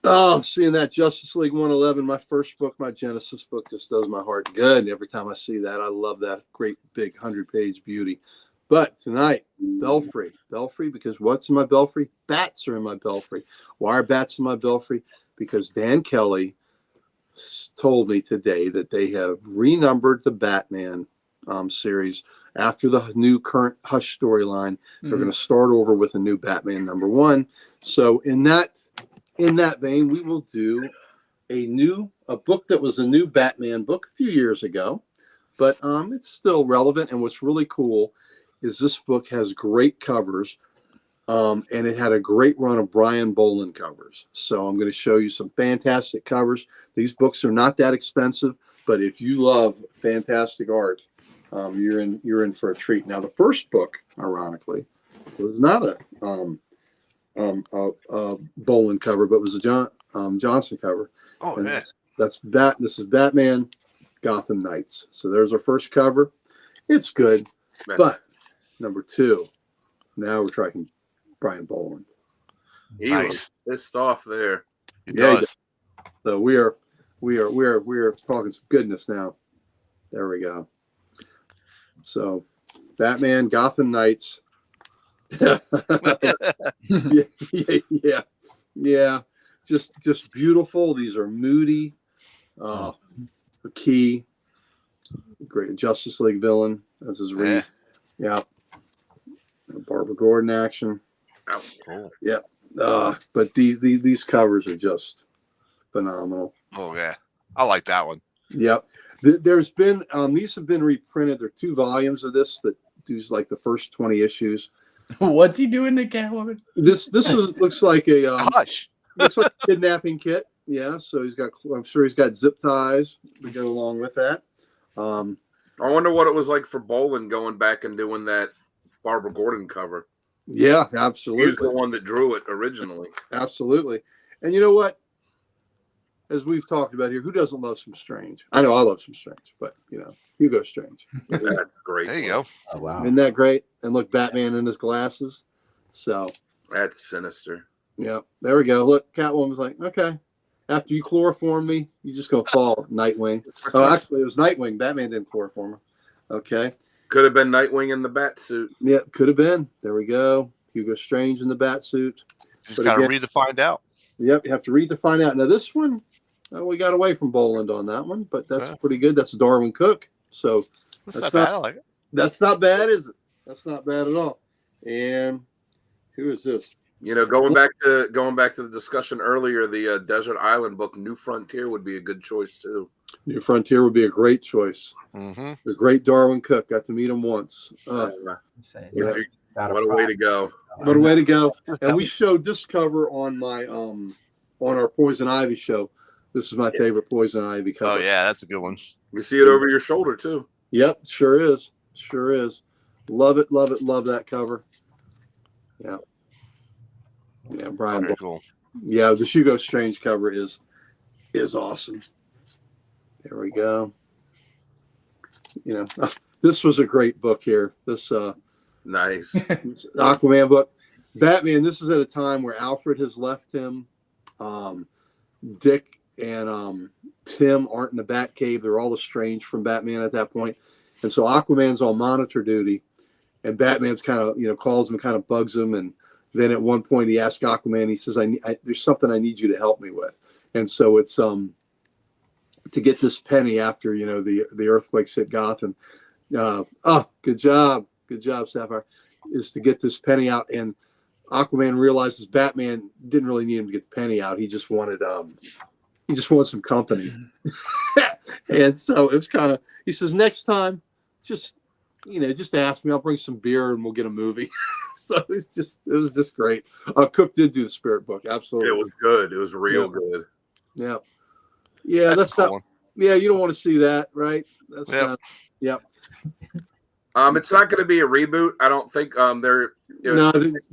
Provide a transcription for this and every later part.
Oh, seeing that Justice League 111, my first book, my Genesis book, just does my heart good. Every time I see that, I love that great big 100-page beauty. But tonight, Belfry, because what's in my Belfry? Bats are in my Belfry. Why are bats in my Belfry? Because Dan Kelly told me today that they have renumbered the Batman series after the new current Hush storyline. They're going to start over with a new Batman #1. So in that vein, we will do a book that was a new Batman book a few years ago, but it's still relevant. And what's really cool is this book has great covers, and it had a great run of Brian Boland covers. So I'm going to show you some fantastic covers. These books are not that expensive, but if you love fantastic art, you're in for a treat. Now, the first book, ironically, was not a Boland cover, but was a Johnson cover. Oh, and yeah. This is Batman Gotham Knights. So there's our first cover. It's good, but #2. Now we're tracking Brian Boland. He was pissed off there. He does. So we are talking some goodness now. There we go. So Batman Gotham Knights. yeah. Just beautiful. These are moody. The Key, great Justice League villain. This is Reed. Yeah. Barbara Gordon action. Oh. Yeah. But these covers are just phenomenal. Oh yeah, I like that one. Yep. There's been these have been reprinted. There are 2 volumes of this that do like the first 20 issues. What's he doing to Catwoman? This looks like a Hush. Looks like a kidnapping kit. Yeah. So I'm sure he's got zip ties to go along with that. I wonder what it was like for Boland going back and doing that Barbara Gordon cover. Yeah, absolutely. He was the one that drew it originally. Absolutely. And you know what? As we've talked about here, who doesn't love some Strange? I know I love some Strange, but Hugo Strange. That's great. There you go. Oh wow. Isn't that great? And look, Batman in his glasses. So that's sinister. Yeah, there we go. Look, Catwoman's like, okay. After you chloroform me, you're just gonna fall, Nightwing. Oh, actually, it was Nightwing. Batman didn't chloroform her. Okay. Could have been Nightwing in the bat suit. Yeah, could have been. There we go. Hugo Strange in the bat suit. Just gotta read to find out. Yep, you have to read to find out. Now this one, we got away from Boland on that one, but that's pretty good. That's Darwin Cook. So that's not bad. I like it. That's not bad, is it? That's not bad at all. And who is this? Going back to the discussion earlier, the Desert Island book, New Frontier, would be a good choice too. New Frontier would be a great choice. Mm-hmm. The great Darwin Cook. Got to meet him once. What a way to go! What a way to go! And we showed this cover on my on our Poison Ivy show. This is my favorite Poison Ivy cover. Oh yeah, that's a good one. You see it over your shoulder too. Yep, sure is. Sure is. Love it, love it, love that cover. Yeah. Yeah, Brian. Very cool. Yeah, the Hugo Strange cover is awesome. There we go. This was a great book here. This nice Aquaman book. Batman, this is at a time where Alfred has left him. Dick and Tim aren't in the Batcave. They're all estranged from Batman at that point. And so Aquaman's on monitor duty, and Batman's kind of, calls him, kind of bugs him. And then at one point he asks Aquaman, he says, there's something I need you to help me with. And so it's to get this penny after, the earthquakes hit Gotham. Good job, Sapphire, is to get this penny out. And Aquaman realizes Batman didn't really need him to get the penny out. He just wanted some company. And so it was kind of, he says, next time, just ask me, I'll bring some beer and we'll get a movie. So it was just great. Cook did do the Spirit book. Absolutely. It was good. It was real good. Yeah. Yeah. That's not, you don't want to see that, right? That's not, yep. It's not going to be a reboot. I don't think they're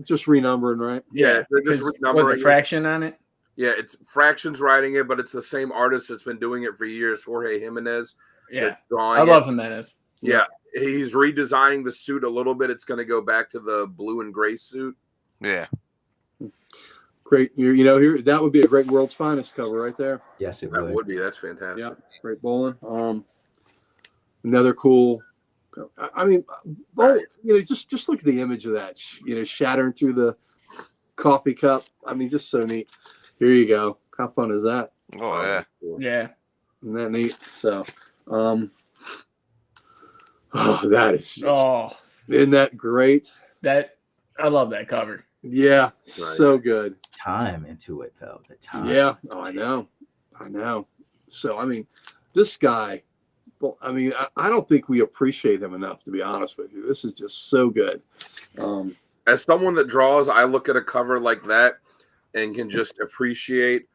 just renumbering, right? Yeah, they're just renumbering. Was it Fraction on it? Yeah, it's Fraction's writing it, but it's the same artist that's been doing it for years, Jorge Jimenez. Yeah, I love Jimenez. Yeah, he's redesigning the suit a little bit. It's going to go back to the blue and gray suit. Yeah. Great. Here that would be a great World's Finest cover right there. Yes, it That would. would be. That's fantastic. Yeah, great bowling. Another cool. I mean, Nice. just look at the image of that. Shattering through the coffee cup. I mean, just so neat. Here you go. How fun is that? Oh yeah. Cool. Yeah. Isn't that neat? So, that is just, Oh, isn't that great? I love that cover. Yeah, so good. Time into it though. The time. Yeah. Oh, I know. So, I mean, this guy. Well, I mean, I don't think we appreciate him enough, to be honest with you. This is just so good. As someone that draws, I look at a cover like that and can just appreciate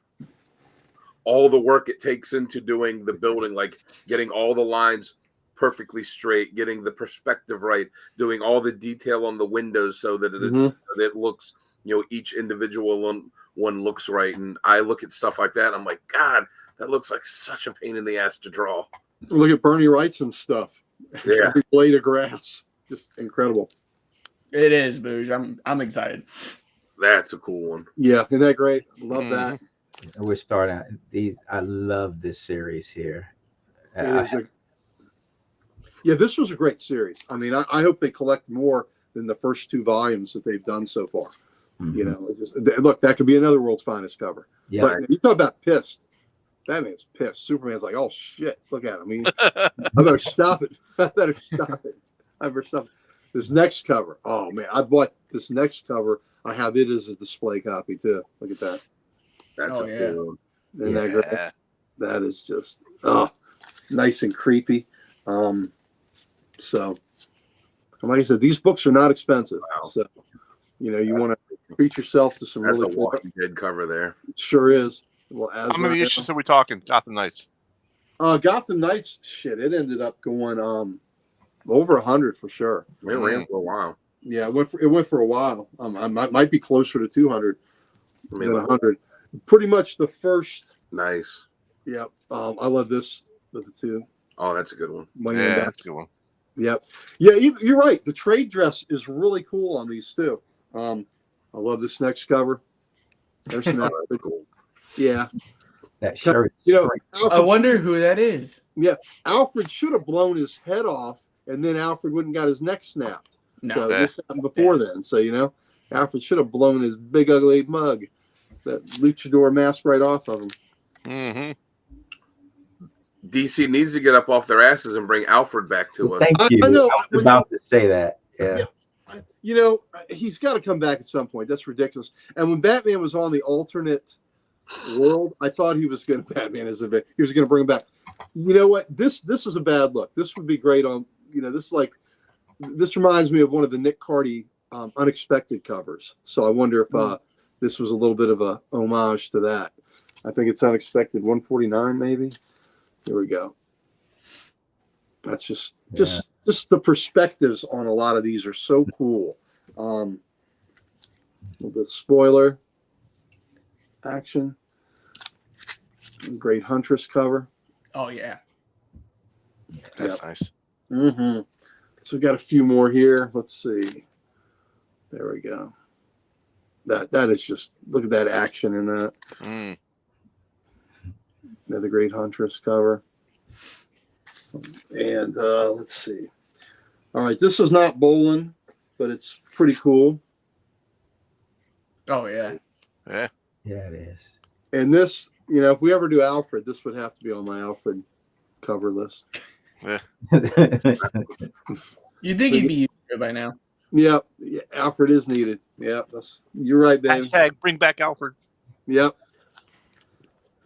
all the work it takes into doing the building, like getting all the lines perfectly straight, getting the perspective right, doing all the detail on the windows so that it looks, each individual one looks right. And I look at stuff like that, and I'm like, God, that looks like such a pain in the ass to draw. Look at Bernie Wrightson's stuff. Yeah. Every blade of grass. Just incredible. It is, Booge. I'm excited. That's a cool one. Yeah, isn't that great? Love that. We're starting these. I love this series here. This was a great series. I mean, I hope they collect more than the first 2 volumes that they've done so far. Look, that could be another World's Finest cover. Yeah. But you talk about pissed. Batman's pissed. Superman's like, oh shit, look at him. I better stop it. I better stop it. This next cover. Oh man, I bought this next cover. I have it as a display copy too. Look at that. That's cool one. Isn't that great? That is just nice and creepy. So like I said, these books are not expensive. Wow. So you want to treat yourself to some That's really a cool. Walking Dead cover there. It sure is. Well, How many issues are we talking? Gotham Knights. Gotham Knights, shit, it ended up going over 100 for sure. It ran for a while. Yeah, it went for a while. I might be closer to 200 than 100. Pretty much the first. Nice. Yeah, I love this with the 2. Oh, that's a good one. Yeah, that's a good one. Yep. Yeah, you're right. The trade dress is really cool on these too. I love this next cover. There's some cool. Yeah. That shirt. I wonder who that is. Yeah, Alfred should have blown his head off, and then Alfred wouldn't got his neck snapped. No. So this happened before then. So Alfred should have blown his big ugly mug, that luchador mask, right off of him. Mm-hmm. DC needs to get up off their asses and bring Alfred back to us. Thank you. I know. I was about to say that. Yeah. He's got to come back at some point. That's ridiculous. And when Batman was on the alternate world, I thought he was going to Batman as a bit. He was going to bring him back. You know what? This is a bad look. This would be great on. This reminds me of one of the Nick Carty Unexpected covers. So I wonder if this was a little bit of a homage to that. I think it's Unexpected 149 maybe. Here we go. That's just the perspectives on a lot of these are so cool. The spoiler action, great Huntress cover. Oh yeah. That's nice. Mm-hmm. So we've got a few more here. Let's see. There we go. That is just, look at that action in that. Mm. Another great Huntress cover. And let's see. All right, this is not bowling, but it's pretty cool. Oh yeah. Yeah. Yeah, it is. And this, if we ever do Alfred, this would have to be on my Alfred cover list. Yeah. You'd think he'd be used to it by now. Yep. Alfred is needed. Yep. You're right, babe. Hashtag bring back Alfred. Yep.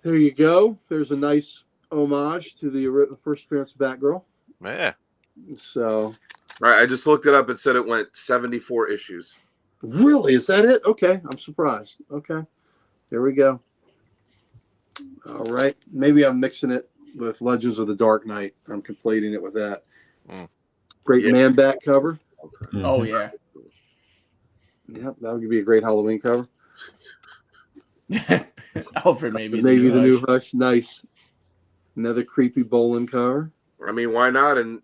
There you go. There's a nice homage to the first appearance of Batgirl. Yeah. So. Right. I just looked it up. It said it went 74 issues. Really? Is that it? Okay. I'm surprised. Okay. There we go. All right. Maybe I'm mixing it with Legends of the Dark Knight. I'm conflating it with that. Great Man Bat cover. Mm-hmm. Oh yeah. Yep. That would be a great Halloween cover. Alfred maybe. Maybe the new Hush. Nice. Another creepy bowling cover. I mean, why not? In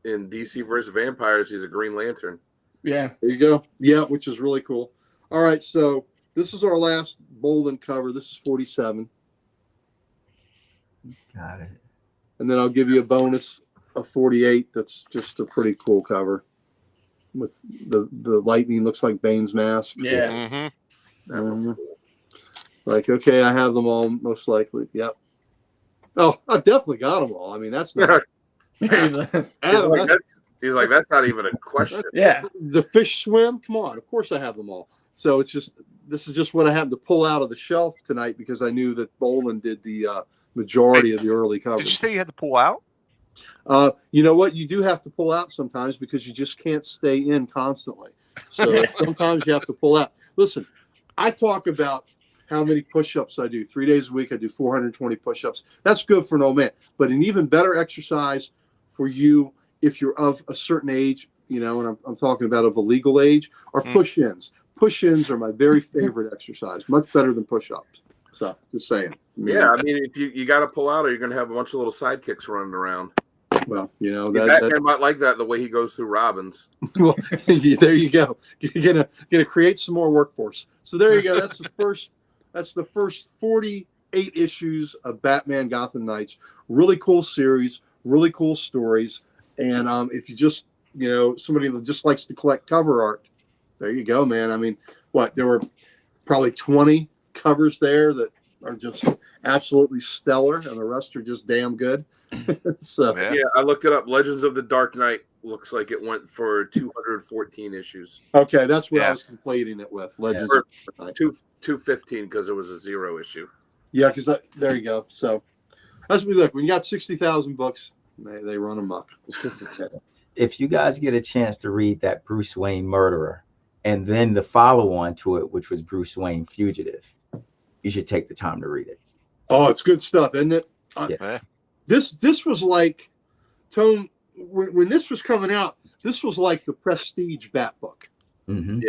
DC versus Vampires, he's a Green Lantern. Yeah. There you go. Yeah, which is really cool. All right, so this is our last Bolden cover. This is 47. Got it. And then I'll give you a bonus of 48. That's just a pretty cool cover. With the lightning looks like Bane's mask. Yeah. Like, okay, I have them all most likely. Yep. Oh, I definitely got them all. I mean, that's not. He's like, Adam, He's like, that's not even a question. yeah. the fish swim. Come on, of course I have them all. So it's just this is just what I had to pull out of the shelf tonight because I knew that Bolin did the majority of the early covers. Did you say you had to pull out? You know what? You do have to pull out sometimes because you just can't stay in constantly. So sometimes you have to pull out. Listen, I talk about how many push-ups I do. 3 days a week, I do 420 push-ups. That's good for an old man. But an even better exercise for you if you're of a certain age, you know, and I'm talking about of a legal age, are push-ins. Push-ins are my very favorite exercise, much better than push-ups. So just saying. Yeah, I mean, if you got to pull out, or you're going to have a bunch of little sidekicks running around. Well, you know Batman might like that the way he goes through Robins. Well, there you go. You're gonna create some more workforce. So there you go. That's the first. That's the first 48 issues of Batman Gotham Knights. Really cool series. Really cool stories. And if you just somebody that just likes to collect cover art, there you go, man. I mean, there were probably 20 covers there that are just absolutely stellar, and the rest are just damn good. So yeah, I looked it up. Legends of the Dark Knight looks like it went for 214 issues. Okay, that's what I was conflating it with. Legends of the Dark Knight. 215 because it was a 0 issue. Yeah, because there you go. So as we look, when you got 60,000 books, they run amok. If you guys get a chance to read that Bruce Wayne Murderer, and then the follow-on to it, which was Bruce Wayne Fugitive, you should take the time to read it. Oh, it's good stuff, isn't it? Yeah. This was like, Tone, when this was coming out, this was like the prestige Bat book. Mm-hmm.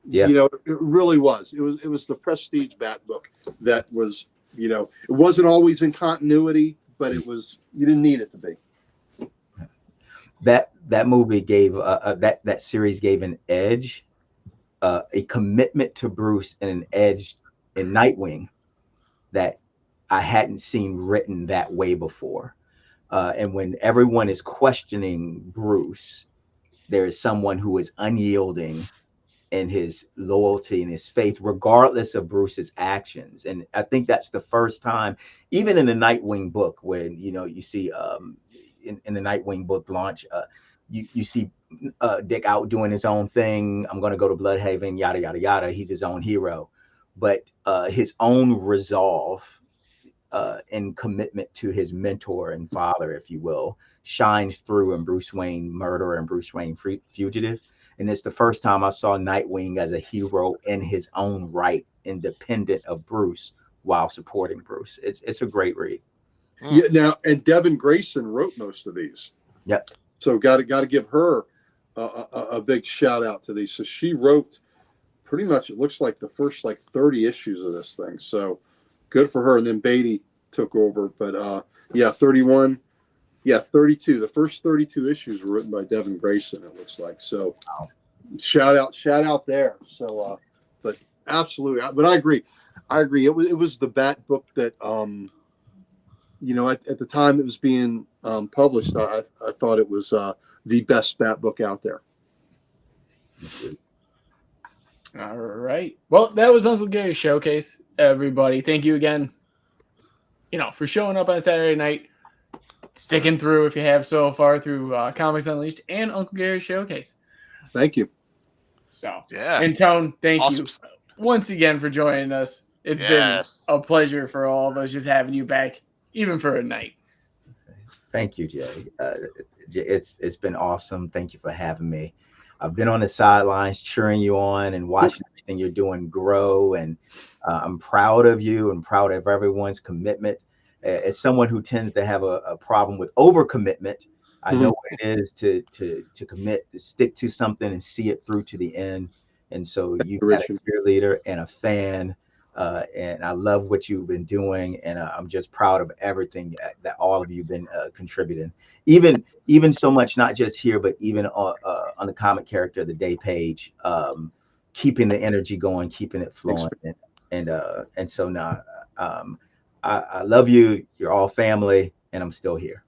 Yeah. You know, it really was. It was the prestige Bat book that was, it wasn't always in continuity, but it was, you didn't need it to be. That movie gave that series gave an edge, a commitment to Bruce, and an edge in Nightwing that I hadn't seen written that way before. And when everyone is questioning Bruce, there is someone who is unyielding in his loyalty and his faith, regardless of Bruce's actions. And I think that's the first time, even in the Nightwing book, when you see in the Nightwing book launch, you see Dick out doing his own thing. I'm going to go to Bloodhaven, yada yada yada. He's his own hero, but his own resolve and commitment to his mentor and father, if you will, shines through in Bruce Wayne Murderer and Bruce Wayne Fugitive. And it's the first time I saw Nightwing as a hero in his own right, independent of Bruce, while supporting Bruce. It's a great read. Yeah. Now, and Devin Grayson wrote most of these. Yep. So got to give her a big shout out to these. So she wrote pretty much, it looks like the first 30 issues of this thing. So good for her. And then Beatty took over. But 31. Yeah, 32. The first 32 issues were written by Devin Grayson, it looks like. So shout out there. So but absolutely. But I agree. It was the Bat book that at the time it was being published, I thought it was the best Bat book out there. All right. Well, that was Uncle Gary's showcase, everybody. Thank you again, for showing up on Saturday night, sticking through if you have so far through Comics Unleashed and Uncle Gary's showcase. Thank you. So, Yeah. And Tone, thank Awesome. you once again for joining us. It's been a pleasure for all of us just having you back, even for a night. Thank you, Jay. It's been awesome. Thank you for having me. I've been on the sidelines cheering you on and watching everything you're doing grow. And I'm proud of you and proud of everyone's commitment. As someone who tends to have a problem with overcommitment, I know what it is to commit, to stick to something and see it through to the end. And so you've got a cheerleader and a fan, and I love what you've been doing. And I'm just proud of everything that all of you've been contributing. Even so much, not just here, but even on the Comic Character of the Day page. keeping the energy going, keeping it flowing, and so now, I love you. You're all family, and I'm still here.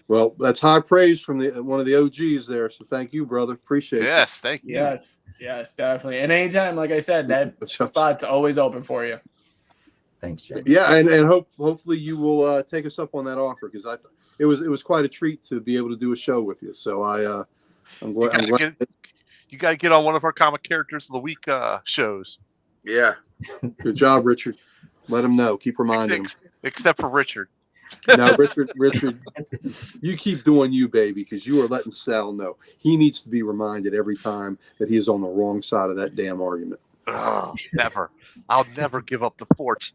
Well, that's high praise from one of the OGs there. So thank you, brother. Appreciate Yes, thank you. Yes, yes, definitely. And anytime, like I said, that spot's always open for you. Thanks, Jay. you. Yeah, and hopefully you will take us up on that offer, because it was quite a treat to be able to do a show with you. So I'm glad. You got to get on one of our comic characters of the week shows. Yeah. Good job, Richard. Let him know. Keep reminding him. Except for Richard. Now, Richard, you keep doing you, baby, because you are letting Sal know. He needs to be reminded every time that he is on the wrong side of that damn argument. Oh, never. I'll never give up the fort.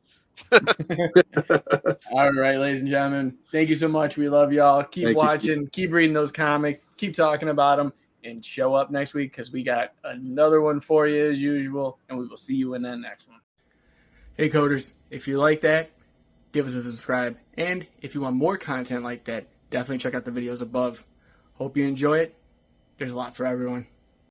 All right, ladies and gentlemen, thank you so much. We love y'all. Keep watching, keep reading those comics, keep talking about them, and show up next week because we got another one for you as usual, and we will see you in that next one. Hey, coders, if you like that, give us a subscribe. And if you want more content like that, definitely check out the videos above. Hope you enjoy it. There's a lot for everyone.